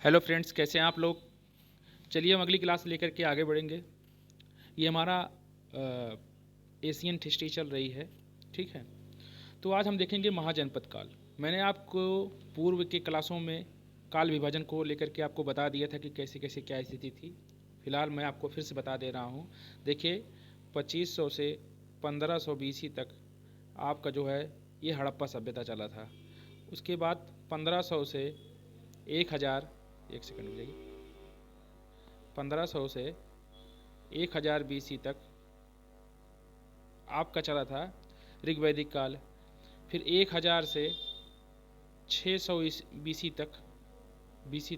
Hello friends, कैसे हैं आप लोग। चलिए हम अगली क्लास लेकर के आगे बढ़ेंगे। ये हमारा एशियन हिस्ट्री चल रही है, ठीक है। तो आज हम देखेंगे महाजनपद काल। मैंने आपको पूर्व के क्लासों में काल विभाजन को लेकर के आपको बता दिया था कि कैसे कैसे क्या स्थिति थी। फिलहाल मैं आपको फिर से बता दे रहा हूँ। देखिए 2500 से 1500 BC तक आपका जो है ये हड़प्पा सभ्यता चला था। उसके बाद 1500 से 1000 एक सेकंड मिलेगी 1500 से 1000 BC तक आपका चला था ऋग्वैदिक काल। फिर 1000 से 600 BC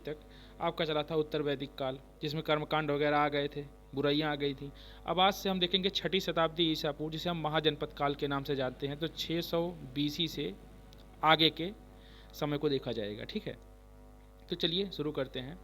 तक आपका चला था उत्तर वैदिक काल, जिसमें कर्मकांड वगैरह आ गए थे, बुराइयां आ गई थी। अब आज से हम देखेंगे 6ठी शताब्दी ईसा पूर्व, जिसे हम महाजनपद काल के नाम से जानते हैं। तो 600 BC से आगे के समय को देखा जाएगा, ठीक है। तो चलिए शुरू करते हैं।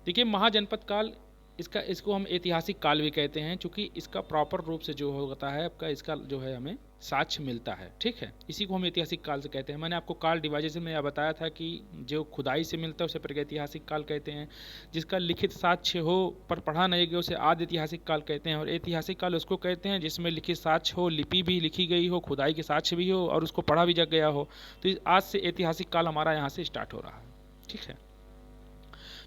देखिए महाजनपद काल, इसको हम ऐतिहासिक काल भी कहते हैं, क्योंकि इसका प्रॉपर रूप से जो होता है आपका, इसका जो है हमें साक्ष्य मिलता है, ठीक है। इसी को हम ऐतिहासिक काल से कहते हैं। मैंने आपको काल डिवाइजेशन में यह बताया था कि जो खुदाई से मिलता है उसे प्रागैतिहासिक काल कहते हैं, जिसका लिखित साक्ष्य हो पर पढ़ा नहीं गया उसे आदि ऐतिहासिक काल कहते हैं। और ऐतिहासिक काल उसको कहते हैं जिसमें लिखित साक्ष्य हो, लिपि भी लिखी गई हो, खुदाई के साक्ष्य भी हो और उसको पढ़ा भी जग गया हो। तो आज से ऐतिहासिक काल हमारा यहाँ से स्टार्ट हो रहा है, ठीक है।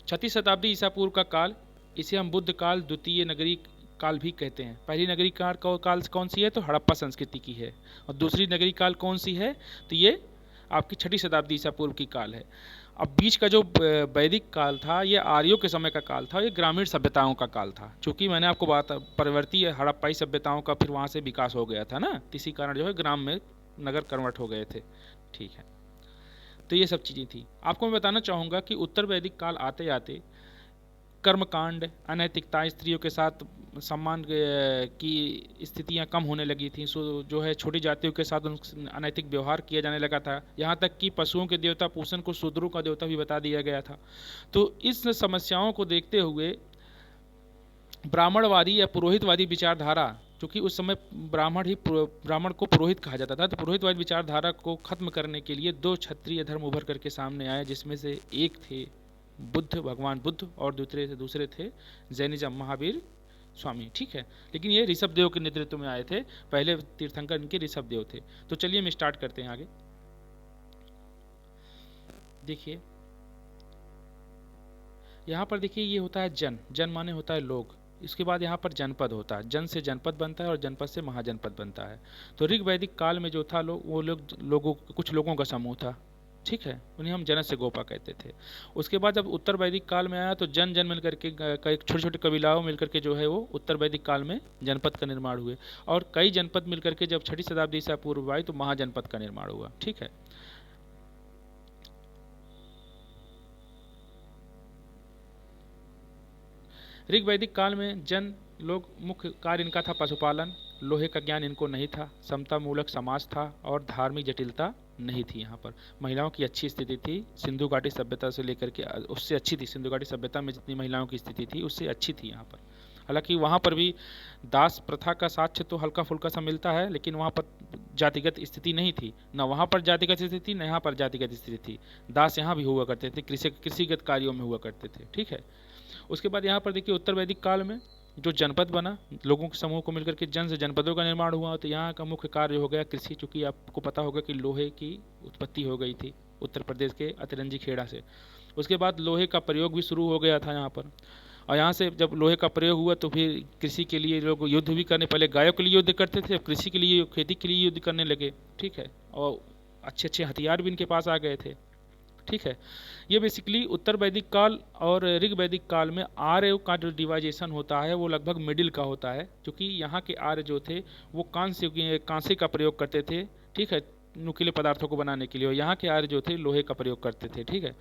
6ठी शताब्दी ईसा पूर्व का काल, इसे हम बुद्ध काल, द्वितीय नगरी काल भी कहते हैं। पहली नगरी काल कौन सी है? तो हड़प्पा संस्कृति की है। और दूसरी नगरी काल कौन सी है? तो ये आपकी 6ठी शताब्दी ईसा पूर्व की काल है। अब बीच का जो वैदिक काल था ये आर्यों के समय का काल था, ये ग्रामीण सभ्यताओं का काल था। चूंकि मैंने आपको बात परवर्ती हड़प्पाई सभ्यताओं का फिर वहाँ से विकास हो गया था ना, इसी कारण जो है ग्राम में नगर कन्वर्ट हो गए थे, ठीक है। तो ये सब चीज़ें थी। आपको मैं बताना चाहूँगा कि उत्तर वैदिक काल आते आते कर्मकांड, अनैतिकता, स्त्रियों के साथ सम्मान की स्थितियां कम होने लगी थी। जो है छोटी जातियों के साथ अनैतिक व्यवहार किया जाने लगा था। यहाँ तक कि पशुओं के देवता पूषण को शूद्रों का देवता भी बता दिया गया था। तो इस समस्याओं को देखते हुए ब्राह्मणवादी या पुरोहितवादी विचारधारा, क्योंकि उस समय ब्राह्मण को पुरोहित कहा जाता था, तो पुरोहितवादी विचारधारा को खत्म करने के लिए 2 क्षत्रिय धर्म उभर करके सामने आए, जिसमें से एक थे बुद्ध, भगवान बुद्ध, और दूसरे थे जैनिज्म, महावीर स्वामी, ठीक है। लेकिन ये ऋषभ देव के नेतृत्व में आए थे। पहले तीर्थंकर इनके ऋषभ देव थे। तो चलिए हम स्टार्ट करते हैं आगे। देखिए यहाँ पर देखिए ये होता है जन माने होता है लोग। इसके बाद यहाँ पर जनपद होता है, जन से जनपद बनता है और जनपद से महाजनपद बनता है। तो ऋग वैदिक काल में जो था कुछ लोगों का समूह था, ठीक है। उन्हें हम जनस्य गोपा कहते थे। उसके बाद जब उत्तर वैदिक काल में आया तो जन मिलकर के कई छोटे छोटे कबीलाओं मिलकर के जो है वो उत्तर वैदिक काल में जनपद का निर्माण हुए। और कई जनपद मिलकर के जब 6ठी शताब्दी ईसा पूर्व आई तो महाजनपद का निर्माण हुआ, ठीक है। ऋग वैदिक काल में जन लोग मुख्य कार्य इनका था पशुपालन, लोहे का ज्ञान इनको नहीं था, समता मूलक समाज था और धार्मिक जटिलता नहीं थी। यहाँ पर महिलाओं की अच्छी स्थिति थी, सिंधु घाटी सभ्यता से लेकर के उससे अच्छी थी। सिंधु घाटी सभ्यता में जितनी महिलाओं की स्थिति थी उससे अच्छी थी यहाँ पर। हालांकि वहाँ पर भी दास प्रथा का साक्ष्य तो हल्का फुल्का सा मिलता है, लेकिन वहाँ पर जातिगत स्थिति नहीं थी। न वहाँ पर जातिगत स्थिति थी, न यहाँ पर जातिगत स्थिति थी। दास यहाँ भी हुआ करते थे, कृषिगत कार्यों में हुआ करते थे, ठीक है। उसके बाद यहाँ पर देखिए उत्तर वैदिक काल में जो जनपद बना, लोगों के समूह को मिलकर के जन से जनपदों का निर्माण हुआ। तो यहाँ का मुख्य कार्य हो गया कृषि, चूँकि आपको पता होगा कि लोहे की उत्पत्ति हो गई थी उत्तर प्रदेश के अतिरंजी खेड़ा से। उसके बाद लोहे का प्रयोग भी शुरू हो गया था यहाँ पर। और यहाँ से जब लोहे का प्रयोग हुआ तो फिर कृषि के लिए लोग युद्ध भी करने, पहले गायों के लिए युद्ध करते थे, अब कृषि के लिए, खेती के लिए युद्ध करने लगे, ठीक है। और अच्छे अच्छे हथियार भी इनके पास आ गए थे, ठीक है। ये बेसिकली उत्तर वैदिक काल और ऋग वैदिक काल में आर्य का जो डिवाइजेशन होता है वो लगभग मिडिल का होता है, क्योंकि यहाँ के आर्य जो थे वो कांसे का प्रयोग करते थे, ठीक है, नुकीले पदार्थों को बनाने के लिए। और यहाँ के आर्य जो थे लोहे का प्रयोग करते थे, ठीक है।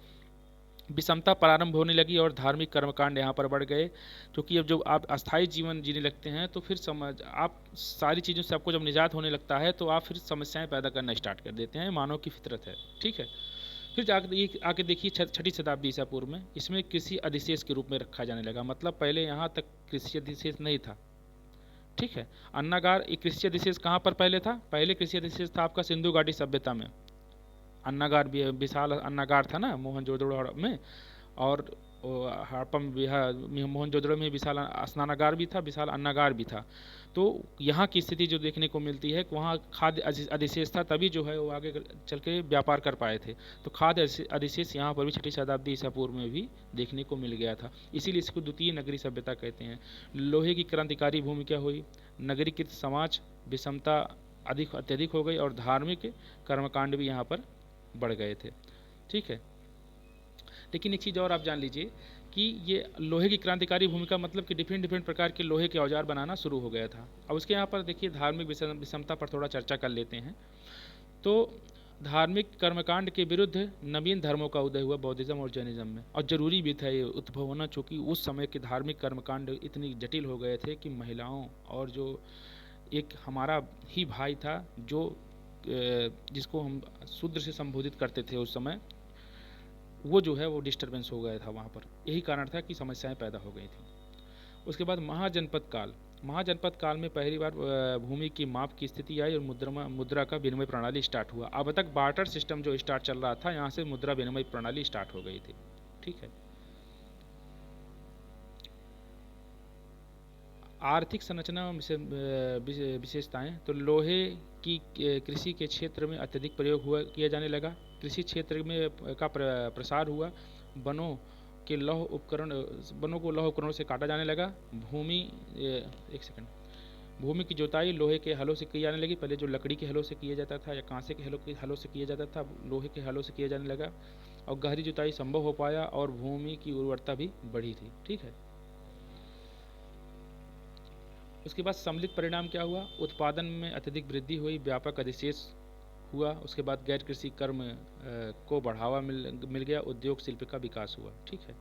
विषमता प्रारंभ होने लगी और धार्मिक कर्मकांड यहाँ पर बढ़ गए, क्योंकि अब जब आप अस्थायी जीवन जीने लगते हैं तो फिर आप सारी चीज़ों से आपको जब निजात होने लगता है तो आप फिर समस्याएं पैदा करना स्टार्ट कर देते हैं। मानव की फितरत है, ठीक है। फिर आके देखिए 6ठी शताब्दी ईसा पूर्व में इसमें कृषि अधिशेष के रूप में रखा जाने लगा। मतलब पहले यहाँ तक कृषि अधिशेष नहीं था, ठीक है। अन्नागार, कृषि अधिशेष कहाँ पर पहले था? पहले कृषि अधिशेष था आपका सिंधु घाटी सभ्यता में। अन्नागार भी विशाल अन्नागार था ना मोहनजोदड़ो में। और हड़प्पा मोहनजोदड़ो में विशाल स्नानागार भी था, विशाल अन्नागार भी था। तो यहाँ की स्थिति जो देखने को मिलती है कि वहाँ खाद्य अधिशेष था, तभी जो है वो आगे चल के व्यापार कर पाए थे। तो खाद्य अधिशेष यहाँ पर भी 6ठी शताब्दी ईसा पूर्व में भी देखने को मिल गया था, इसीलिए इसको द्वितीय नगरी सभ्यता कहते हैं। लोहे की क्रांतिकारी भूमिका हुई, नगरीकृत समाज विषमता अत्यधिक हो गई और धार्मिक कर्मकांड भी यहाँ पर बढ़ गए थे। ठीक है, लेकिन एक चीज़ और आप जान लीजिए कि ये लोहे की क्रांतिकारी भूमिका मतलब कि डिफरेंट प्रकार के लोहे के औजार बनाना शुरू हो गया था। अब उसके यहाँ पर देखिए धार्मिक विषमता पर थोड़ा चर्चा कर लेते हैं। तो धार्मिक कर्मकांड के विरुद्ध नवीन धर्मों का उदय हुआ बौद्धिज्म और जैनिज्म में, और ज़रूरी भी था ये उद्भव होना, चूँकि उस समय के धार्मिक कर्मकांड इतनी जटिल हो गए थे कि महिलाओं और जो एक हमारा ही भाई था जो जिसको हम शूद्र से संबोधित करते थे उस समय, वो जो है वो डिस्टर्बेंस हो गया था वहाँ पर। यही कारण था कि समस्याएं पैदा हो गई थी। उसके बाद महाजनपद काल में पहली बार भूमि की माप की स्थिति आई और मुद्रा का विनिमय प्रणाली स्टार्ट हुआ। अब तक बार्टर सिस्टम जो स्टार्ट चल रहा था, यहाँ से मुद्रा विनिमय प्रणाली स्टार्ट हो गई थी। ठीक है, आर्थिक संरचना विशेषताएं, तो लोहे की कृषि के क्षेत्र में अत्यधिक प्रयोग किया जाने लगा। कृषि क्षेत्र में का प्रसार हुआ। वनों को लौह उपकरणों से काटा जाने लगा। भूमि की जोताई लोहे के हलों से की जाने लगी। पहले जो लकड़ी के हलों से किया जाता था या कांसे के हलों से किया जाता था, लोहे के हलों से किया जाने लगा और गहरी जुताई संभव हो पाया और भूमि की उर्वरता भी बढ़ी थी। ठीक है, उसके बाद सम्मिलित परिणाम क्या हुआ? उत्पादन में अत्यधिक वृद्धि हुई, व्यापक अधिशेष हुआ। उसके बाद गैर कृषि कर्म को बढ़ावा मिल गया, उद्योग शिल्प का विकास हुआ। ठीक है,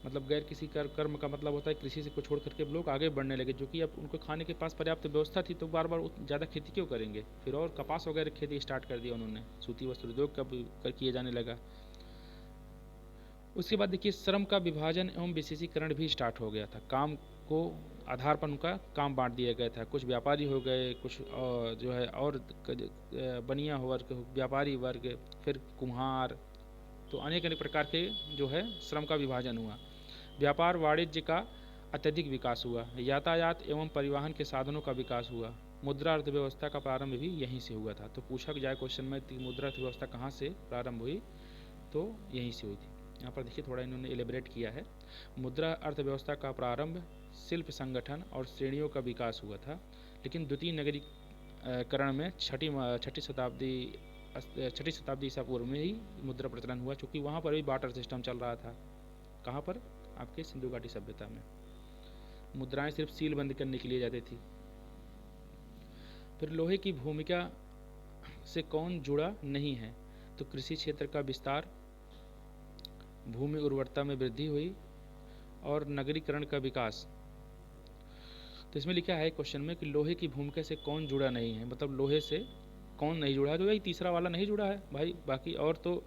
मतलब गैर कृषि कर्म का मतलब होता है कृषि से को छोड़ करके लोग आगे बढ़ने लगे, जो कि अब उनको खाने के पास पर्याप्त व्यवस्था थी तो बार बार ज़्यादा खेती क्यों करेंगे, फिर और कपास वगैरह खेती स्टार्ट कर दिया उन्होंने। सूती वस्त्र उद्योग का किए जाने लगा। उसके बाद देखिए श्रम का विभाजन एवं विशेषीकरण भी स्टार्ट हो गया था। काम को आधार पर उनका काम बांट दिया गया था। कुछ व्यापारी हो गए, कुछ जो है और बनिया वर्ग, व्यापारी वर्ग, फिर कुम्हार, तो अनेक प्रकार के जो है श्रम का विभाजन हुआ। व्यापार वाणिज्य का अत्यधिक विकास हुआ। यातायात एवं परिवहन के साधनों का विकास हुआ। मुद्रा अर्थव्यवस्था का प्रारंभ भी यहीं से हुआ था। तो पूछा जाए क्वेश्चन में मुद्रा अर्थव्यवस्था कहाँ से प्रारंभ हुई, तो यहीं से हुई थी। यहाँ पर देखिए थोड़ा इन्होंने एलिब्रेट किया है। मुद्रा अर्थव्यवस्था का प्रारंभ शिल्प संगठन और श्रेणियों का विकास हुआ था, लेकिन द्वितीय नगरीकरण में छठी शताब्दी ईसा पूर्व में ही मुद्रा प्रचलन हुआ, चूँकि वहाँ पर भी बार्टर सिस्टम चल रहा था। कहाँ पर? आपके सिंधु घाटी सभ्यता में मुद्राएं सिर्फ सील बंद करने के लिए जाती थी। फिर लोहे की भूमिका से कौन जुड़ा नहीं है, तो कृषि क्षेत्र का विस्तार, भूमि उर्वरता में वृद्धि हुई और नगरीकरण का विकास। तो इसमें लिखा है क्वेश्चन में कि लोहे की भूमिका से कौन जुड़ा नहीं है, मतलब लोहे से कौन नहीं जुड़ा है, तो भाई तीसरा वाला नहीं जुड़ा है भाई, बाकी और तो।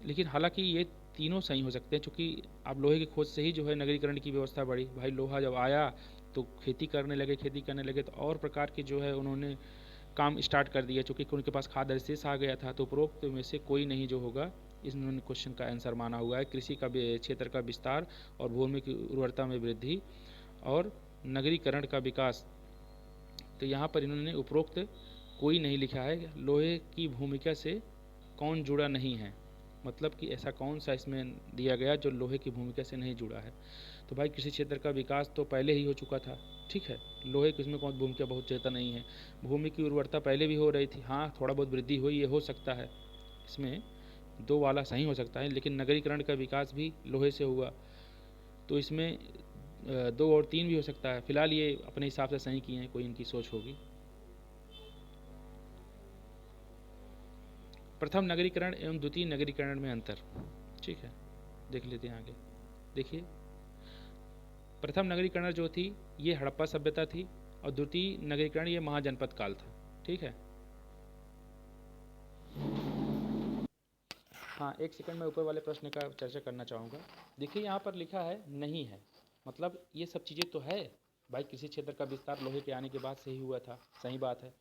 लेकिन हालांकि ये तीनों सही हो सकते हैं, क्योंकि आप लोहे की खोज से ही जो है नगरीकरण की व्यवस्था बढ़ी। भाई लोहा जब आया तो खेती करने लगे तो और प्रकार के जो है उन्होंने काम स्टार्ट कर दिया, चूँकि उनके पास खाद्य अवशेष आ गया था। तो उपरोक्त में से कोई नहीं जो होगा, इन्होंने क्वेश्चन का आंसर माना हुआ है। कृषि का क्षेत्र का विस्तार और भूमि की उर्वरता में वृद्धि और नगरीकरण का विकास। तो यहाँ पर इन्होंने उपरोक्त कोई नहीं लिखा है। लोहे की भूमिका से कौन जुड़ा नहीं है, मतलब कि ऐसा कौन सा इसमें दिया गया जो लोहे की भूमिका से नहीं जुड़ा है। तो भाई कृषि क्षेत्र का विकास तो पहले ही हो चुका था। ठीक है, लोहे की इसमें कौन भूमिका बहुत ज़्यादा नहीं है। भूमि की उर्वरता पहले भी हो रही थी, हाँ थोड़ा बहुत वृद्धि हुई, ये हो सकता है, इसमें दो वाला सही हो सकता है। लेकिन नगरीकरण का विकास भी लोहे से हुआ, तो इसमें 2 और 3 भी हो सकता है। फिलहाल ये अपने हिसाब से सही किए हैं, कोई इनकी सोच होगी। प्रथम नगरीकरण एवं द्वितीय नगरीकरण में अंतर। ठीक है, देख लेते हैं आगे। देखिए प्रथम नगरीकरण जो थी ये हड़प्पा सभ्यता थी और द्वितीय नगरीकरण ये महाजनपद काल था। ठीक है, हाँ एक सेकंड में ऊपर वाले प्रश्न का चर्चा करना चाहूँगा। देखिए यहाँ पर लिखा है नहीं है, मतलब ये सब चीज़ें तो है भाई, किसी क्षेत्र का विस्तार लोहे के आने के बाद से ही हुआ था, सही बात है।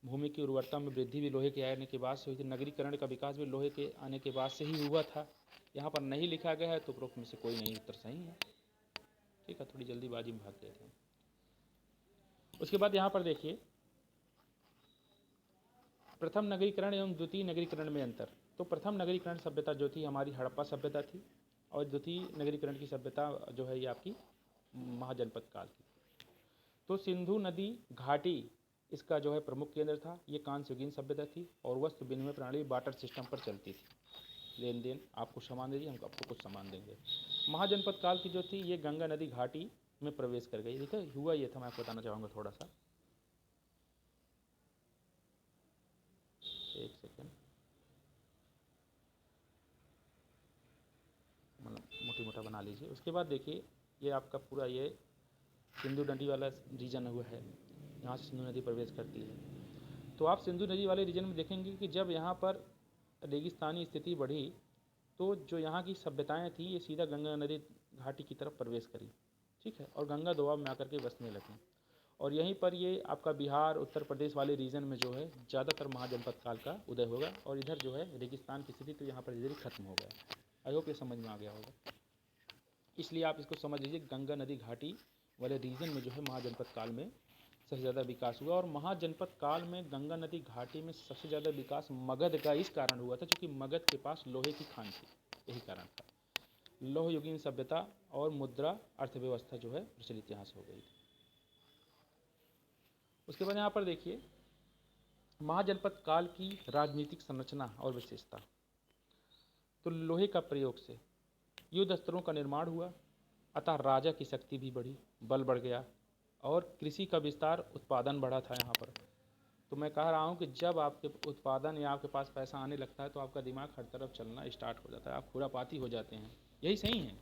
भूमि की उर्वरता में वृद्धि भी लोहे के आने के बाद से हुई थी। नगरीकरण का विकास भी लोहे के आने के बाद से ही हुआ था। यहाँ पर नहीं लिखा गया है तो उपरोक्त में से कोई नहीं उत्तर सही है। ठीक है, थोड़ी जल्दीबाजी में भाग गए थे। उसके बाद यहाँ पर देखिए प्रथम नगरीकरण एवं द्वितीय नगरीकरण में अंतर। तो प्रथम नगरीकरण सभ्यता जो थी हमारी हड़प्पा सभ्यता थी, और द्वितीय नगरीकरण की सभ्यता जो है ये आपकी महाजनपद काल की। तो सिंधु नदी घाटी इसका जो है प्रमुख केंद्र था। ये कांस्ययुगीन सभ्यता थी और वस्तु विनिमय प्रणाली बार्टर सिस्टम पर चलती थी। लेन देन, आप कुछ सामान दीजिए, हम आपको कुछ सामान देंगे। महाजनपद काल की जो थी ये गंगा नदी घाटी में प्रवेश कर गई। देखिए हुआ ये था, मैं आपको बताना चाहूँगा थोड़ा सा, एक सेकेंड, मतलब मोटी मोटा बना लीजिए। उसके बाद देखिए ये आपका पूरा ये सिंधु नदी वाला रीजन हुआ है, यहाँ से सिंधु नदी प्रवेश करती है। तो आप सिंधु नदी वाले रीजन में देखेंगे कि जब यहाँ पर रेगिस्तानी स्थिति बढ़ी तो जो यहाँ की सभ्यताएं थी ये सीधा गंगा नदी घाटी की तरफ प्रवेश करी। ठीक है, और गंगा दोआब में आकर के बसने लगी। और यहीं पर ये आपका बिहार उत्तर प्रदेश वाले रीजन में जो है ज़्यादातर महाजनपद काल का उदय होगा, और इधर जो है रेगिस्तान की स्थिति तो यहाँ पर धीरे खत्म हो गया। आई होप ये समझ में आ गया होगा। इसलिए आप इसको समझ लीजिए गंगा नदी घाटी वाले रीजन में जो है महाजनपद काल में सबसे ज़्यादा विकास हुआ। और महाजनपद काल में गंगा नदी घाटी में सबसे ज़्यादा विकास मगध का इस कारण हुआ था क्योंकि मगध के पास लोहे की खान थी, यही कारण था। लौह युगीन सभ्यता और मुद्रा अर्थव्यवस्था जो है प्रचलित यहाँ से हो गई थी। उसके बाद यहाँ पर देखिए महाजनपद काल की राजनीतिक संरचना और विशेषता। तो लोहे का प्रयोग से युद्ध अस्त्रों का निर्माण हुआ, अतः राजा की शक्ति भी बढ़ी, बल बढ़ गया, और कृषि का विस्तार, उत्पादन बढ़ा था यहाँ पर। तो मैं कह रहा हूँ कि जब आपके उत्पादन या आपके पास पैसा आने लगता है तो आपका दिमाग हर तरफ चलना स्टार्ट हो जाता है, आप खुरापाती हो जाते हैं, यही सही है।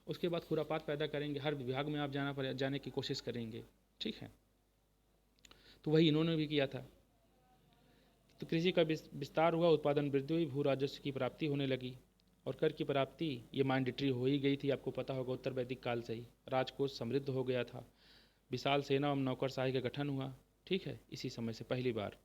उसके बाद खुरापात पैदा करेंगे, हर विभाग में आप जाने की कोशिश करेंगे। ठीक है, तो वही इन्होंने भी किया था। तो कृषि का विस्तार हुआ, उत्पादन वृद्धि हुई, भू राजस्व की प्राप्ति होने लगी, और कर की प्राप्ति ये मैंडेटरी हो ही गई थी, आपको पता होगा उत्तर वैदिक काल से ही। राजकोष समृद्ध हो गया था, विशाल सेना और नौकरशाही का गठन हुआ। ठीक है, इसी समय से पहली बार।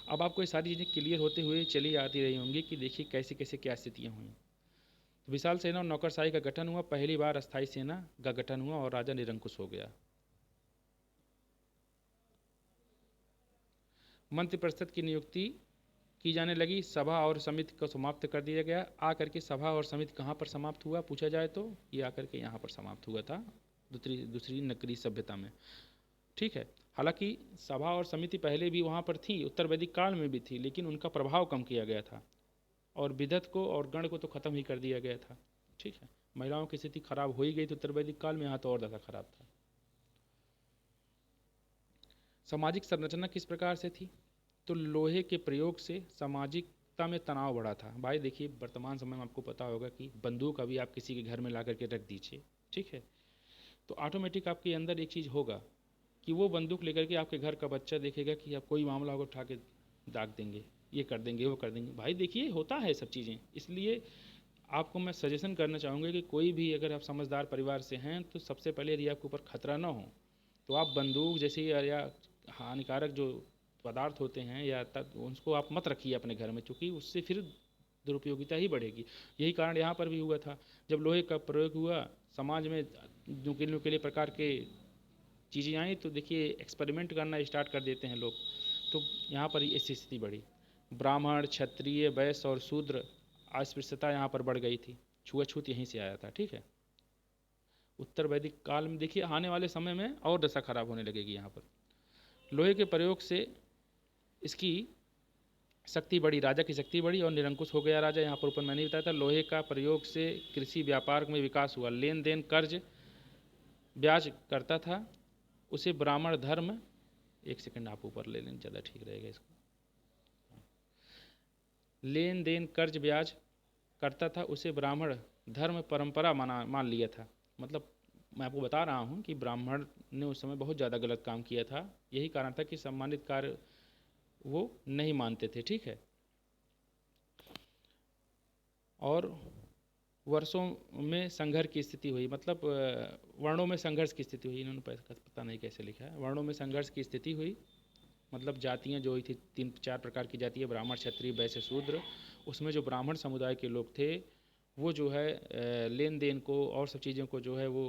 अब आपको ये सारी चीज़ें क्लियर होते हुए चली आती रही होंगी कि देखिए कैसे कैसे क्या स्थितियाँ हुई। तो विशाल सेना और नौकरशाही का गठन हुआ, पहली बार अस्थायी सेना का गठन हुआ और राजा निरंकुश हो गया। मंत्रिपरिषद की नियुक्ति की जाने लगी, सभा और समिति को समाप्त कर दिया गया। आकर के सभा और समिति कहाँ पर समाप्त हुआ पूछा जाए तो ये आकर के यहाँ पर समाप्त हुआ था दूसरी नगरीय सभ्यता में। ठीक है, हालांकि सभा और समिति पहले भी वहाँ पर थी, उत्तर वैदिक काल में भी थी, लेकिन उनका प्रभाव कम किया गया था, और विधत को और गण को तो खत्म ही कर दिया गया था। ठीक है, महिलाओं की स्थिति खराब हो ही गई थी उत्तर वैदिक काल में, यहाँ तो और ज़्यादा खराब था। सामाजिक संरचना किस प्रकार से थी? तो लोहे के प्रयोग से सामाजिकता में तनाव बढ़ा था। भाई देखिए वर्तमान समय में आपको पता होगा कि बंदूक अभी आप किसी के घर में ला करके रख दीजिए, ठीक है, तो ऑटोमेटिक आपके अंदर एक चीज़ होगा कि वो बंदूक लेकर के आपके घर का बच्चा देखेगा कि आप कोई मामला होगा उठा के दाग देंगे, ये कर देंगे, वो कर देंगे। भाई देखिए होता है सब चीज़ें। इसलिए आपको मैं सजेशन करना चाहूँगा कि कोई भी अगर आप समझदार परिवार से हैं तो सबसे पहले यदि आपके ऊपर खतरा ना हो तो आप बंदूक जैसे या हानिकारक जो पदार्थ होते हैं या उसको आप मत रखिए अपने घर में, क्योंकि उससे फिर दुरुपयोगिता ही बढ़ेगी। यही कारण यहाँ पर भी हुआ था। जब लोहे का प्रयोग हुआ समाज में नुकीले प्रकार के चीज़ें आई तो देखिए एक्सपेरिमेंट करना स्टार्ट कर देते हैं लोग, तो यहाँ पर ऐसी स्थिति बढ़ी। ब्राह्मण, क्षत्रिय, वैश्य और शूद्र अस्पृश्यता यहाँ पर बढ़ गई थी, छुआछूत यहीं से आया था। ठीक है, उत्तर वैदिक काल में देखिए आने वाले समय में और दशा खराब होने लगेगी। यहाँ पर लोहे के प्रयोग से इसकी शक्ति बढ़ी, राजा की शक्ति बढ़ी और निरंकुश हो गया राजा। यहाँ पर ऊपर मैंने बताया था लोहे का प्रयोग से कृषि व्यापार में विकास हुआ, लेन देन कर्ज ब्याज करता था, उसे ब्राह्मण धर्म, एक सेकंड आप ऊपर ले लें ज़्यादा ठीक रहेगा इसको, लेन देन कर्ज ब्याज करता था, उसे ब्राह्मण धर्म परंपरा मान लिया था। मतलब मैं आपको बता रहा हूँ कि ब्राह्मण ने उस समय बहुत ज़्यादा गलत काम किया था, यही कारण था कि सम्मानित कार्य वो नहीं मानते थे। ठीक है, और वर्षों में संघर्ष की स्थिति हुई, मतलब वर्णों में संघर्ष की स्थिति हुई। इन्होंने पता नहीं कैसे लिखा है, वर्णों में संघर्ष की स्थिति हुई, मतलब जातियाँ जो हुई थी, 3-4 प्रकार की जातियाँ, ब्राह्मण, क्षत्रिय, वैश्य, शूद्र। उसमें जो ब्राह्मण समुदाय के लोग थे वो जो है लेन देन को और सब चीज़ों को जो है वो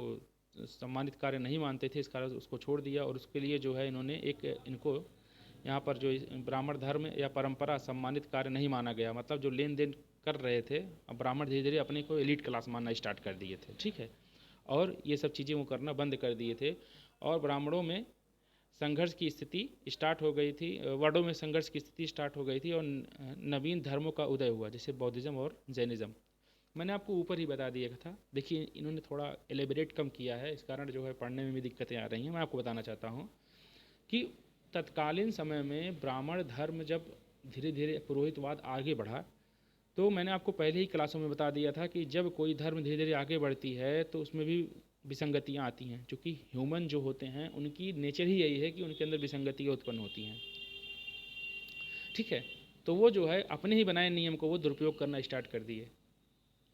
सम्मानित कार्य नहीं मानते थे, इस कारण उसको छोड़ दिया। और उसके लिए जो है इन्होंने एक इनको यहाँ पर जो ब्राह्मण धर्म या परंपरा सम्मानित कार्य नहीं माना गया, मतलब जो लेन देन कर रहे थे, अब ब्राह्मण धीरे धीरे अपने को एलिट क्लास मानना स्टार्ट कर दिए थे, ठीक है। और ये सब चीज़ें वो करना बंद कर दिए थे, और ब्राह्मणों में संघर्ष की स्थिति स्टार्ट हो गई थी, वर्णों में संघर्ष की स्थिति स्टार्ट हो गई थी, और नवीन धर्मों का उदय हुआ, जैसे बौद्धिज्म और जैनिज्म। मैंने आपको ऊपर ही बता दिया था, देखिए इन्होंने थोड़ा एलेबरेट कम किया है, इस कारण जो है पढ़ने में भी दिक्कतें आ रही हैं। मैं आपको बताना चाहता हूँ कि तत्कालीन समय में ब्राह्मण धर्म जब धीरे धीरे पुरोहितवाद आगे बढ़ा, तो मैंने आपको पहले ही क्लासों में बता दिया था कि जब कोई धर्म धीरे धीरे आगे बढ़ती है तो उसमें भी विसंगतियाँ आती हैं, क्योंकि ह्यूमन जो होते हैं उनकी नेचर ही यही है कि उनके अंदर विसंगतियाँ उत्पन्न होती हैं, ठीक है। तो वो जो है अपने ही बनाए नियम को वो दुरुपयोग करना स्टार्ट कर दिए।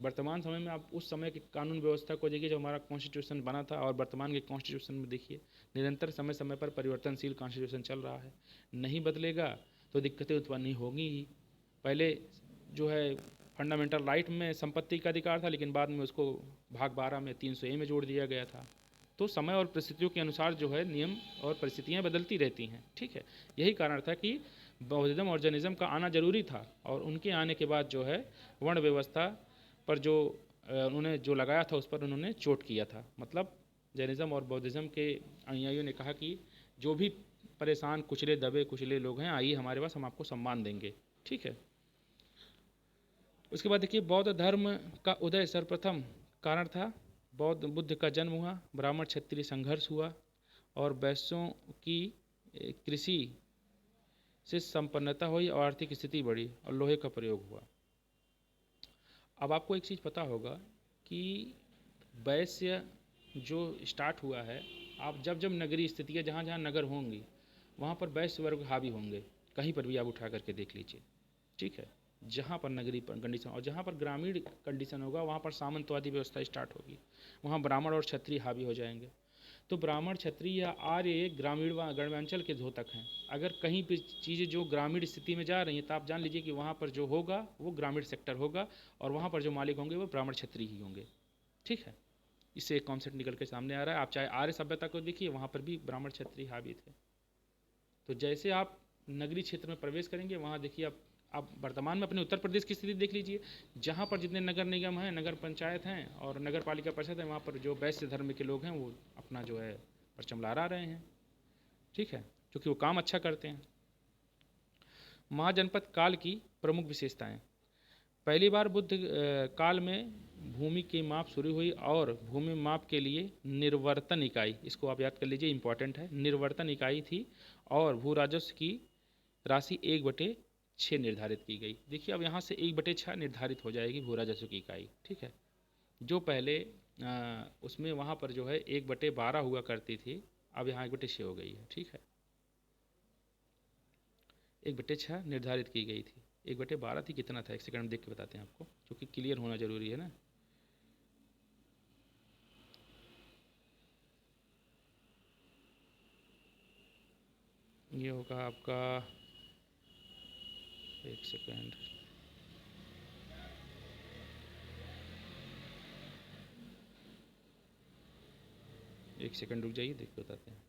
वर्तमान समय में आप उस समय की कानून व्यवस्था को देखिए, जो हमारा कॉन्स्टिट्यूशन बना था, और वर्तमान के कॉन्स्टिट्यूशन में देखिए, निरंतर समय समय पर परिवर्तनशील कॉन्स्टिट्यूशन चल रहा है। नहीं बदलेगा तो दिक्कतें उत्पन्न ही होंगी ही। पहले जो है फंडामेंटल राइट में संपत्ति का अधिकार था, लेकिन बाद में उसको भाग 12 में 300A में जोड़ दिया गया था। तो समय और परिस्थितियों के अनुसार जो है नियम और परिस्थितियाँ बदलती रहती हैं, ठीक है। यही कारण था कि बौद्धिज्म और जैनिज्म का आना जरूरी था, और उनके आने के बाद जो है वर्ण व्यवस्था पर जो उन्होंने जो लगाया था उस पर उन्होंने चोट किया था। मतलब जैनिज्म और बौद्धिज्म के अनुयायियों ने कहा कि जो भी परेशान कुचले दबे कुचले लोग हैं, आइए हमारे पास, हम आपको सम्मान देंगे, ठीक है। उसके बाद देखिए बौद्ध धर्म का उदय सर्वप्रथम कारण था, बौद्ध बुद्ध का जन्म हुआ, ब्राह्मण क्षत्रिय संघर्ष हुआ, और वैश्यों की कृषि से संपन्नता हुई और आर्थिक स्थिति बढ़ी, और लोहे का प्रयोग हुआ। अब आपको एक चीज़ पता होगा कि वैश्य जो स्टार्ट हुआ है, आप जब जब नगरीय स्थितियाँ, जहाँ जहाँ नगर होंगी वहाँ पर वैश्य वर्ग हावी होंगे, कहीं पर भी आप उठा करके देख लीजिए, ठीक है। जहाँ पर नगरीय कंडीशन और जहाँ पर ग्रामीण कंडीशन होगा वहाँ पर सामंतवादी व्यवस्था स्टार्ट होगी, वहाँ ब्राह्मण और क्षत्रिय हावी हो जाएंगे। तो ब्राह्मण क्षत्रिय या आर्य ग्रामीण व ग्रामांचल के द्योतक हैं। अगर कहीं भी चीज़ें जो ग्रामीण स्थिति में जा रही हैं तो आप जान लीजिए कि वहाँ पर जो होगा वो ग्रामीण सेक्टर होगा, और वहाँ पर जो मालिक होंगे वो ब्राह्मण क्षत्रिय ही होंगे, ठीक है। इससे एक कॉन्सेप्ट निकल के सामने आ रहा है। आप चाहे आर्य सभ्यता को देखिए, वहाँ पर भी ब्राह्मण क्षत्रिय हावी थे। तो जैसे आप नगरीय क्षेत्र में प्रवेश करेंगे, वहाँ देखिए आप वर्तमान में अपने उत्तर प्रदेश की स्थिति देख लीजिए, जहाँ पर जितने नगर निगम हैं, नगर पंचायत हैं और नगर पालिका परिषद है, वहाँ पर जो वैश्य धर्म के लोग हैं वो अपना जो है परचम लहरा रहे हैं, ठीक है, क्योंकि वो काम अच्छा करते हैं। महाजनपद काल की प्रमुख विशेषताएं। पहली बार बुद्ध काल में भूमि की माप शुरू हुई, और भूमि माप के लिए निर्वर्तन इकाई, इसको आप याद कर लीजिए, इंपॉर्टेंट है, निर्वर्तन इकाई थी, और भू राजस्व की राशि 1/6 निर्धारित की गई। देखिए अब यहाँ से 1/6 निर्धारित हो जाएगी भू राजस्व की इकाई, ठीक है। जो पहले उसमें वहाँ पर जो है 1/12 हुआ करती थी, अब यहाँ 1/6 हो गई है, ठीक है। 1/6 निर्धारित की गई थी, 1/12 थी, कितना था एक सेकंड देख के बताते हैं आपको, क्योंकि क्लियर होना जरूरी है ना। ये होगा आपका, एक सेकंड, एक सेकंड रुक जाइए, देख के बताते हैं।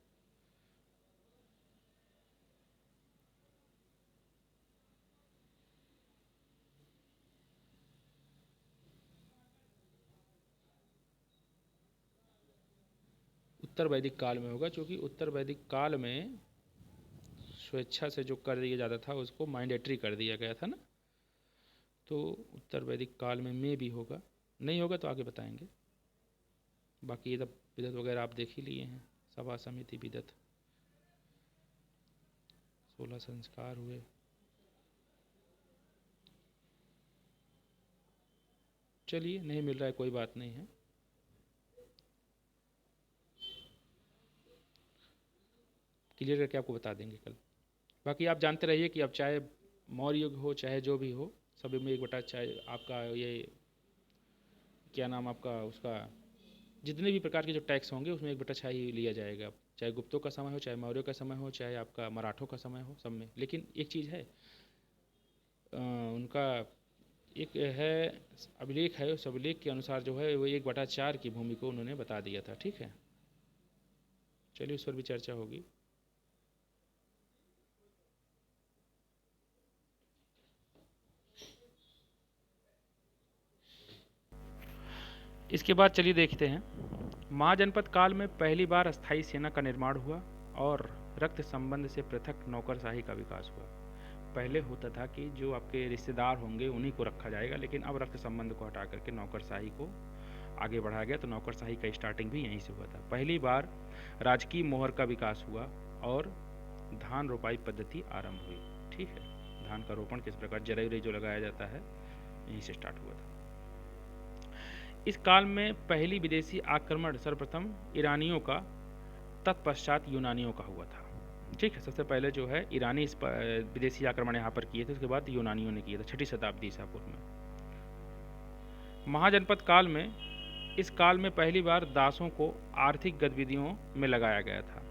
उत्तर वैदिक काल में होगा, क्योंकि उत्तर वैदिक काल में स्वेच्छा से जो कर दिया जाता था उसको मैंडेटरी कर दिया गया था ना। तो उत्तर वैदिक काल में भी होगा, नहीं होगा तो आगे बताएंगे। बाकी ये सब विदत वगैरह आप देख ही लिए हैं, सभा समिति विदत, 16 संस्कार हुए। चलिए, नहीं मिल रहा है कोई बात नहीं है, क्लियर करके आपको बता देंगे कल। बाकी आप जानते रहिए कि अब चाहे मौर्य युग हो चाहे जो भी हो, सभी में 1/6 आपका ये क्या नाम आपका उसका, जितने भी प्रकार के जो टैक्स होंगे उसमें 1/6 ही लिया जाएगा, चाहे गुप्तों का समय हो, चाहे मौर्यों का समय हो, चाहे आपका मराठों का समय हो, सब में। लेकिन एक चीज़ है, उनका एक है अभिलेख है, उस अभिलेख के अनुसार जो है वो 1/4 की भूमि को उन्होंने बता दिया था। ठीक है, चलिए उस पर भी चर्चा होगी। इसके बाद चलिए देखते हैं, महाजनपद काल में पहली बार अस्थायी सेना का निर्माण हुआ और रक्त संबंध से पृथक नौकरशाही का विकास हुआ। पहले होता था कि जो आपके रिश्तेदार होंगे उन्हीं को रखा जाएगा, लेकिन अब रक्त संबंध को हटा करके नौकरशाही को आगे बढ़ाया गया, तो नौकरशाही का स्टार्टिंग भी यहीं से हुआ था। पहली बार राजकीय मोहर का विकास हुआ और धान रोपाई पद्धति आरंभ हुई। ठीक है, धान का रोपण किस प्रकार, जरई जो लगाया जाता है, यहीं से स्टार्ट हुआ था। इस काल में पहली विदेशी आक्रमण सर्वप्रथम ईरानियों का, तत्पश्चात यूनानियों का हुआ था। ठीक है, सबसे पहले जो है ईरानी इस विदेशी आक्रमण यहाँ पर किए थे, उसके बाद यूनानियों ने किया था 6ठी शताब्दी ईसा पूर्व में। महाजनपद काल में, इस काल में पहली बार दासों को आर्थिक गतिविधियों में लगाया गया था।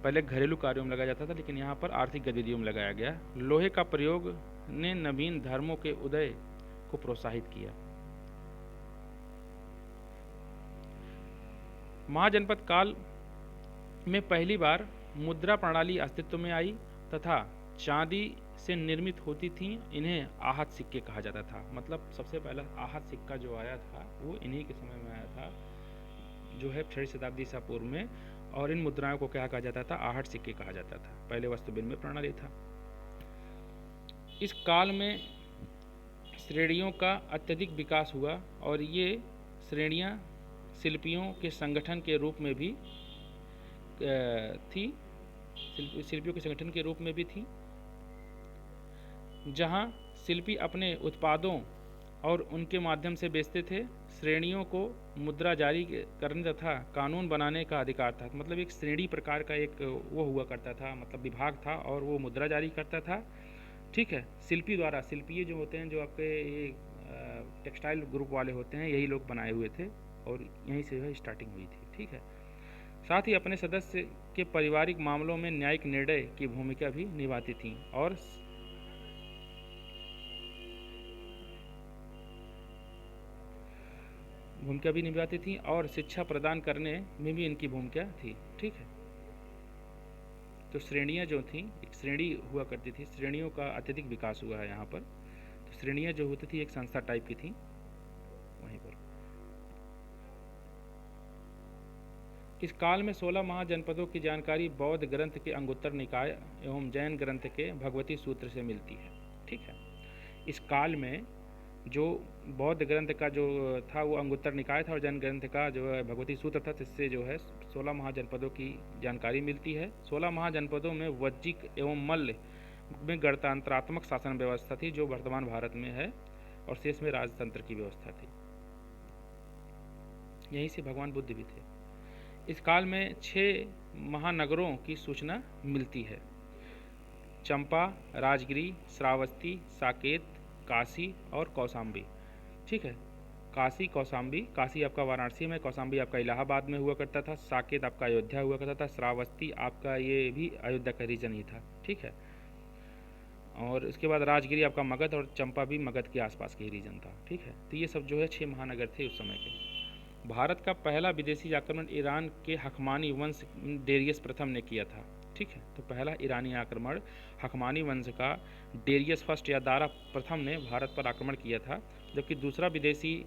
पहले घरेलू कार्यों में लगाया जाता था, लेकिन यहाँ पर आर्थिक गतिविधियों में लगाया गया। लोहे का प्रयोग ने नवीन धर्मों के उदय को प्रोत्साहित किया। महाजनपद काल में पहली बार मुद्रा प्रणाली अस्तित्व में आई तथा चांदी से निर्मित होती थी। इन्हें आहत सिक्के कहा जाता था। मतलब सबसे पहला आहत सिक्का जो आया था वो इन्हीं के समय में आया था, जो है 6वीं शताब्दी ईसा पूर्व में। और इन मुद्राओं को क्या कहा जाता था, आहट सिक्के कहा जाता था। पहले वस्तु विनिमय प्रणाली था। इस काल में श्रेणियों का अत्यधिक विकास हुआ और ये श्रेणियाँ शिल्पियों के संगठन के रूप में भी थी, शिल्पियों के संगठन के रूप में भी थी, जहां शिल्पी अपने उत्पादों और उनके माध्यम से बेचते थे। श्रेणियों को मुद्रा जारी करने तथा कानून बनाने का अधिकार था। मतलब एक श्रेणी प्रकार का एक वो हुआ करता था, मतलब विभाग था, और वो मुद्रा जारी करता था। ठीक है, शिल्पी द्वारा, शिल्पी जो होते हैं, जो आपके ये टेक्सटाइल ग्रुप वाले होते हैं, यही लोग बनाए हुए थे और यहीं से जो है स्टार्टिंग हुई थी। ठीक है, साथ ही अपने सदस्य के पारिवारिक मामलों में न्यायिक निर्णय की भूमिका भी निभाती थी और शिक्षा प्रदान करने में भी इनकी भूमिका थी। ठीक है, तो श्रेणियाँ जो थी, एक श्रेणी हुआ करती थी, श्रेणियों का अत्यधिक विकास हुआ है यहाँ पर। तो श्रेणियाँ जो होती थी एक संस्था टाइप की थी वहीं पर। इस काल में 16 महाजनपदों की जानकारी बौद्ध ग्रंथ के अंगुत्तर निकाय एवं जैन ग्रंथ के भगवती सूत्र से मिलती है। ठीक है, इस काल में जो बौद्ध ग्रंथ का जो था वो अंगुत्तर निकाय था और जैन ग्रंथ का जो है भगवती सूत्र था, जिससे जो है 16 महाजनपदों की जानकारी मिलती है। 16 महाजनपदों में वज्जिक एवं मल्ल में गणतंत्रात्मक शासन व्यवस्था थी, जो वर्तमान भारत में है, और शेष में राजतंत्र की व्यवस्था थी। यहीं से भगवान बुद्ध भी थे। इस काल में 6 महानगरों की सूचना मिलती है: चंपा, राजगिरी, श्रावस्ती, साकेत, काशी और कौशाम्बी। ठीक है, काशी, कौशाम्बी, काशी आपका वाराणसी में, कौशाम्बी आपका इलाहाबाद में हुआ करता था, साकेत आपका अयोध्या हुआ करता था, श्रावस्ती आपका ये भी अयोध्या का रीजन ही था। ठीक है, और इसके बाद राजगिरी आपका मगध और चंपा भी मगध के आसपास के ही रीजन था। ठीक है, तो ये सब जो है 6 महानगर थे उस समय के। भारत का पहला विदेशी आक्रमण ईरान के हकमानी वंश डेरियस प्रथम ने किया था। ठीक है, तो पहला ईरानी आक्रमण हकमानी वंश का डेरियस फर्स्ट या दारा प्रथम ने भारत पर आक्रमण किया था, जबकि दूसरा विदेशी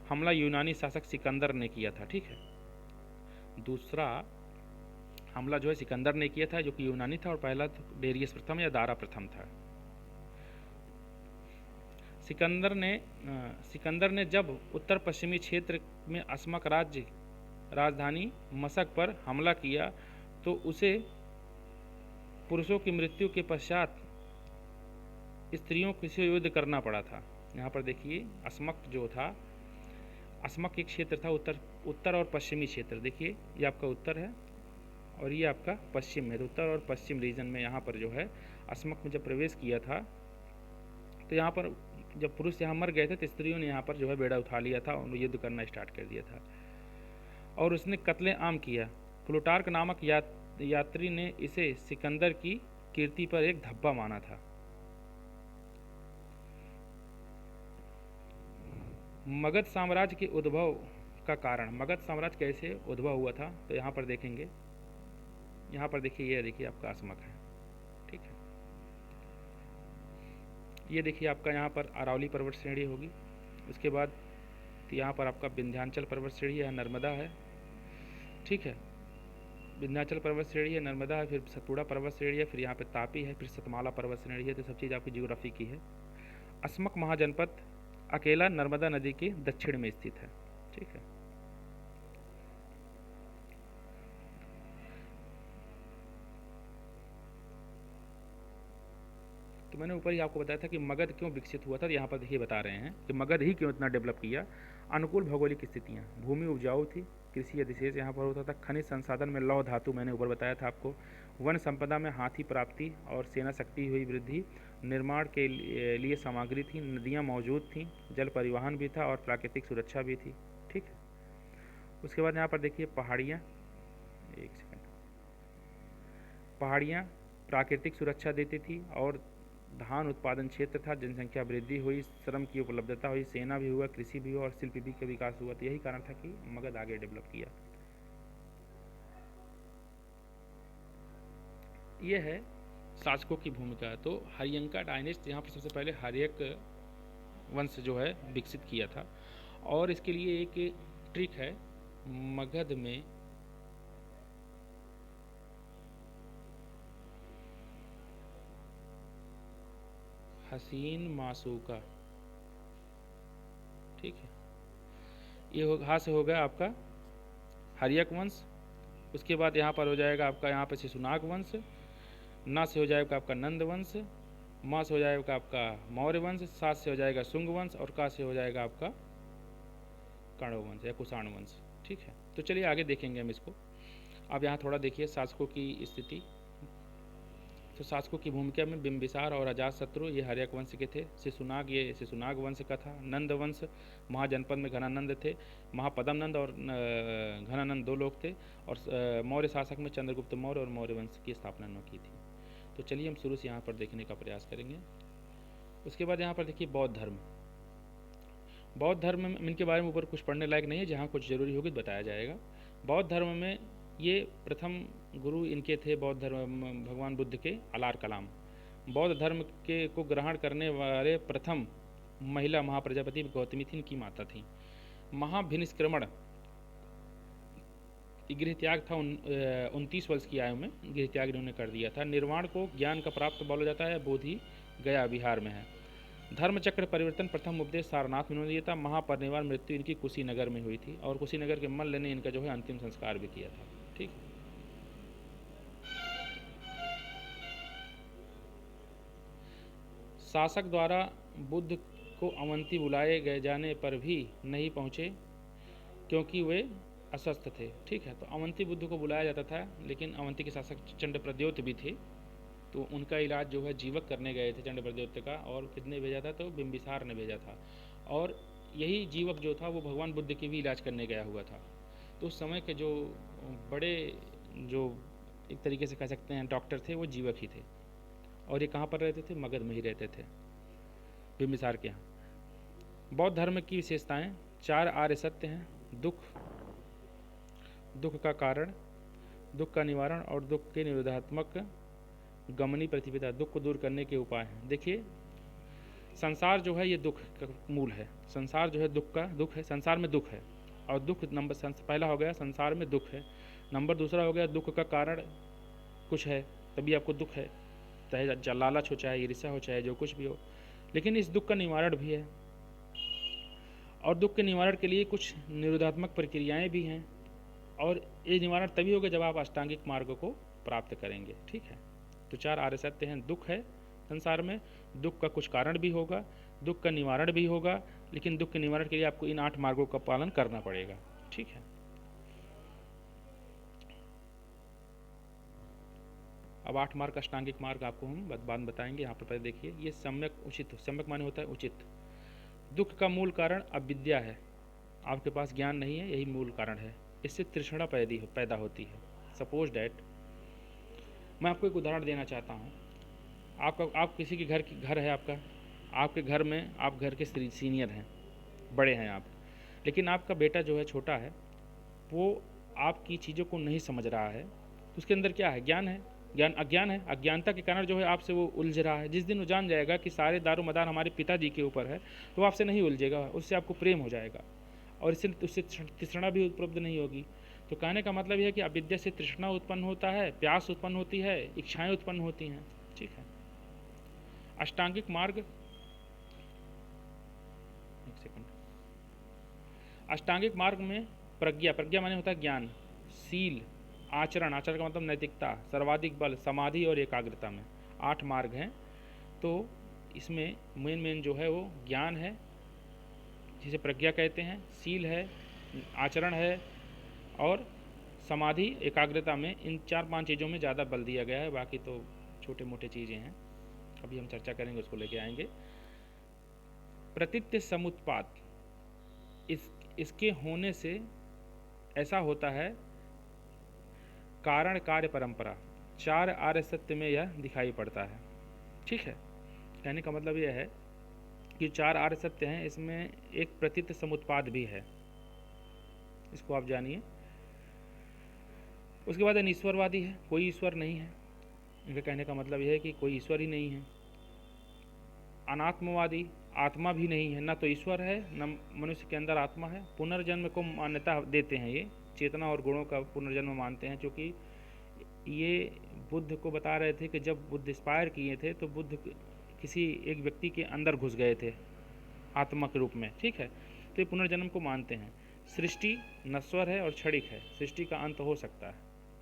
हमला यूनानी शासक सिकंदर ने किया था। ठीक है, दूसरा हमला जो है सिकंदर ने किया था, जो कि यूनानी था, और पहला डेरियस प्रथम या दारा प्रथम था। सिकंदर ने जब उत्तर पश्चिमी क्षेत्र में असमक राज्य राजधानी मशक पर हमला किया तो उसे पुरुषों की मृत्यु के पश्चात स्त्रियों से युद्ध करना पड़ा था। यहाँ पर देखिए, असमक जो था, असमक एक क्षेत्र था, उत्तर और पश्चिमी क्षेत्र। देखिए, ये आपका उत्तर है और ये आपका पश्चिम है। तो उत्तर और पश्चिम रीजन में यहाँ पर जो है असमक में जब प्रवेश किया था तो यहाँ पर जब पुरुष यहाँ मर गए थे तो स्त्रियों ने यहाँ पर जो है बेड़ा उठा लिया था और युद्ध करना स्टार्ट कर दिया था और उसने कत्ले आम किया। प्लूटार्क नामक यात्री ने इसे सिकंदर की कीर्ति पर एक धब्बा माना था। मगध साम्राज्य के उद्भव का कारण, मगध साम्राज्य कैसे उद्भव हुआ था, तो यहाँ पर देखेंगे। यहाँ पर देखिए, ये देखिए आपका अस्मक है, ठीक है। ये देखिए आपका यहाँ पर अरावली पर्वत श्रेणी होगी, उसके बाद यहाँ पर आपका विंध्याचल पर्वत श्रेणी है, नर्मदा है, ठीक है। विंध्याचल पर्वत श्रेणी है, नर्मदा है, फिर सतपुड़ा पर्वत श्रेणी है, फिर यहाँ पे तापी है, फिर सतमाला पर्वत श्रेणी है। तो सब चीज़ आपकी ज्योग्राफी की है। अस्मक महाजनपद अकेला नर्मदा नदी के दक्षिण में स्थित है, ठीक है। तो मैंने ऊपर ही आपको बताया था कि मगध क्यों विकसित हुआ था। यहाँ पर देखिए बता रहे हैं कि मगध ही क्यों इतना डेवलप किया। अनुकूल भौगोलिक स्थितियाँ, भूमि उपजाऊ थी, कृषि अधिशेष यहाँ पर होता था, खनिज संसाधन में लौह धातु मैंने ऊपर बताया था आपको, वन संपदा में हाथी प्राप्ति और सेना शक्ति हुई वृद्धि, निर्माण के लिए सामग्री थी, नदियाँ मौजूद थीं, जल परिवहन भी था और प्राकृतिक सुरक्षा भी थी, ठीक है। उसके बाद यहाँ पर देखिए पहाड़ियाँ, एक सेकंड, पहाड़ियाँ प्राकृतिक सुरक्षा देती थी और धान उत्पादन क्षेत्र था, जनसंख्या वृद्धि हुई, श्रम की उपलब्धता हुई, सेना भी हुआ, कृषि भी हुआ और शिल्प भी का विकास हुआ। तो यही कारण था कि मगध आगे डेवलप किया। यह है शासकों की भूमिका। तो हरियंका डायनेस्ट यहाँ पर सबसे पहले हर्यक वंश जो है विकसित किया था और इसके लिए एक ट्रिक है, मगध में हसीन मासूका, ठीक है। ये यहाँ से हो गया आपका हर्यक वंश। उसके बाद यहाँ पर हो जाएगा आपका यहाँ पर शिशुनाग वंश, ना से हो जाएगा आपका नंद वंश, माँ से हो जाएगा आपका मौर्य वंश, सात से हो जाएगा शुंग वंश और का से हो जाएगा आपका कण्व वंश या कुषाण वंश, ठीक है। तो चलिए आगे देखेंगे हम इसको। अब यहाँ थोड़ा देखिए शासकों की स्थिति। तो शासकों की भूमिका में बिंबिसार और अजातशत्रु ये हर्यक वंश के थे, शिशुनाग ये शिशुनाग वंश का था, नंद वंश महाजनपद में घनानंद थे, महापदम नंद और घनानंद दो लोग थे और मौर्य शासक में चंद्रगुप्त मौर्य और मौर्य वंश की स्थापना न की थी। तो चलिए हम शुरू से यहाँ पर देखने का प्रयास करेंगे। उसके बाद यहाँ पर देखिए बौद्ध धर्म। बौद्ध धर्म में इनके बारे में ऊपर कुछ पढ़ने लायक नहीं है, जहाँ कुछ जरूरी होगी बताया जाएगा। बौद्ध धर्म में ये प्रथम गुरु इनके थे बौद्ध धर्म भगवान बुद्ध के अलार कलाम। बौद्ध धर्म के को ग्रहण करने वाले प्रथम महिला महाप्रजापति गौतमी थी, इनकी माता थी। महाभिनिष्क्रमण गृह त्याग था 29 वर्ष की आयु में गृह त्याग इन्होंने कर दिया था। निर्वाण को ज्ञान का प्राप्त बोला जाता है, बोधि गया बिहार में है। धर्म चक्र परिवर्तन प्रथम उपदेश सारनाथ में इन्होंने दिया था। महापरिनिर्वाण मृत्यु इनकी कुशीनगर में हुई थी और कुशीनगर के मल्ल ने इनका जो है अंतिम संस्कार भी किया था, ठीक। शासक द्वारा बुद्ध को अवंती बुलाए गए जाने पर भी नहीं पहुँचे क्योंकि वे अस्वस्थ थे, ठीक है। तो अवंती बुद्ध को बुलाया जाता था, लेकिन अवंती के शासक चंड प्रद्योत भी थे, तो उनका इलाज जो है जीवक करने गए थे चंड प्रद्योत का, और किसने भेजा था, तो बिंबिसार ने भेजा था। और यही जीवक जो था वो भगवान बुद्ध की भी इलाज करने गया हुआ था। तो उस समय के जो बड़े, जो एक तरीके से कह सकते हैं डॉक्टर थे, वो जीवक ही थे। और ये कहाँ पर रहते थे, मगध में ही रहते थे, बिंबिसार के यहाँ। बौद्ध धर्म की विशेषताएं 4 आर्य सत्य हैं। दुख का कारण, दुख का निवारण और दुख के निरोधात्मक गमनी प्रतिपिता, दुख को दूर करने के उपाय हैं। देखिए संसार जो है ये दुख का मूल है। संसार जो है दुख है, संसार में दुख है। और दुख नंबर पहला हो गया, संसार में दुख है। नंबर दूसरा हो गया, दुख का कारण कुछ है तभी आपको दुख है, चाहे लालच हो, चाहे ईर्ष्या हो, चाहे जो कुछ भी हो। लेकिन इस दुख का निवारण भी है और दुख के निवारण के लिए कुछ निरोधात्मक प्रक्रियाएं भी हैं। और ये निवारण तभी होगा जब आप अष्टांगिक मार्ग को प्राप्त करेंगे, ठीक है। तो 4 आर्य सत्य हैं। दुख है संसार में, दुख का कुछ कारण भी होगा, दुख का निवारण भी होगा, लेकिन दुख के निवारण के लिए आपको इन 8 मार्गों का पालन करना पड़ेगा, ठीक है। अब 8 मार्ग अष्टांगिक मार्ग आपको हम बाद में बताएंगे। यहाँ पर पहले देखिए, ये सम्यक उचित, सम्यक माने होता है उचित, दुख का मूल कारण अविद्या है, आपके पास ज्ञान नहीं है, यही मूल कारण है। इससे तृष्णा पैदा होती है। सपोज डैट मैं आपको एक उदाहरण देना चाहता हूँ। आप किसी के घर है आपका, आपके घर में आप घर के सीनियर हैं, बड़े हैं आप, लेकिन आपका बेटा जो है छोटा है, वो आपकी चीज़ों को नहीं समझ रहा है। तो उसके अंदर क्या है? ज्ञान है, अज्ञान है। अज्ञानता के कारण जो है आपसे वो उलझ रहा है। जिस दिन वो जान जाएगा कि सारे दारो मदार हमारे पिताजी के ऊपर है, तो वो आपसे नहीं उलझेगा, उससे आपको प्रेम हो जाएगा और इससे उससे तृष्णा भी उपलब्ध नहीं होगी। तो कहने का मतलब यह है कि अविद्या से तृष्णा उत्पन्न होता है, प्यास उत्पन्न होती है, इच्छाएं उत्पन्न होती हैं। ठीक है। अष्टांगिक मार्ग, एक सेकंड। अष्टांगिक मार्ग में प्रज्ञा माने होता है ज्ञान, शील, आचरण का मतलब नैतिकता, सर्वाधिक बल, समाधि और एकाग्रता में 8 मार्ग हैं। तो इसमें मेन जो है वो ज्ञान है, जिसे प्रज्ञा कहते हैं, शील है, आचरण है और समाधि एकाग्रता में। इन 4-5 चीज़ों में ज़्यादा बल दिया गया है, बाकी तो छोटे मोटे चीज़ें हैं, अभी हम चर्चा करेंगे, उसको लेके आएंगे। प्रतीत्य समुत्पाद, इसके होने से ऐसा होता है कारण कार्य परंपरा, 4 आर्य सत्य में यह दिखाई पड़ता है। ठीक है। कहने का मतलब यह है कि 4 आर्य सत्य हैं, इसमें एक प्रतीत समुत्पाद भी है, इसको आप जानिए। उसके बाद ईश्वरवादी है, कोई ईश्वर नहीं है, इनका कहने का मतलब यह है कि कोई ईश्वर ही नहीं है। अनात्मवादी, आत्मा भी नहीं है, ना तो ईश्वर है न मनुष्य के अंदर आत्मा है। पुनर्जन्म को मान्यता देते हैं, ये चेतना और गुणों का पुनर्जन्म मानते हैं, क्योंकि ये बुद्ध को बता रहे थे कि जब बुद्ध इंस्पायर किए थे तो बुद्ध किसी एक व्यक्ति के अंदर घुस गए थे आत्मा के रूप में। ठीक है। तो ये पुनर्जन्म को मानते हैं। सृष्टि नश्वर है और क्षणिक है, सृष्टि का अंत हो सकता है।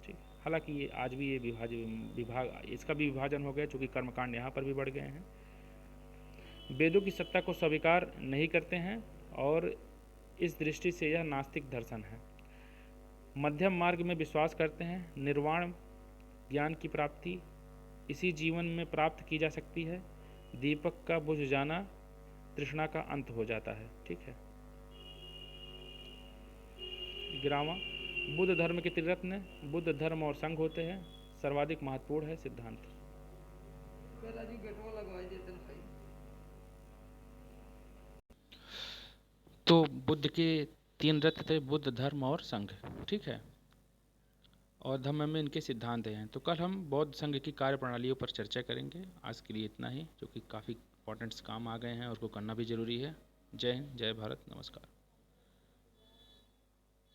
ठीक। हालांकि ये आज भी ये विभाग इसका भी विभाजन हो गया, चूँकि कर्मकांड यहाँ पर भी बढ़ गए हैं। वेदों की सत्ता को स्वीकार नहीं करते हैं और इस दृष्टि से यह नास्तिक दर्शन है। मध्यम मार्ग में विश्वास करते हैं, निर्वाण ज्ञान की प्राप्ति इसी जीवन में प्राप्त की जा सकती है। दीपक का बुझ जाना तृष्णा का अंत हो जाता है। ठीक है। 11वां, बुद्ध धर्म के त्रिरत्न बुद्ध धर्म और संघ होते हैं, सर्वाधिक महत्वपूर्ण है सिद्धांत। तो बुद्ध के 3 रत्न थे, बुद्ध धर्म और संघ। ठीक है। और धम्म में इनके सिद्धांत हैं। तो कल हम बौद्ध संघ की कार्य प्रणालियों पर चर्चा करेंगे। आज के लिए इतना ही, क्योंकि काफ़ी इंपॉर्टेंट्स काम आ गए हैं और उसको करना भी ज़रूरी है। जय हिंद, जय भारत, नमस्कार।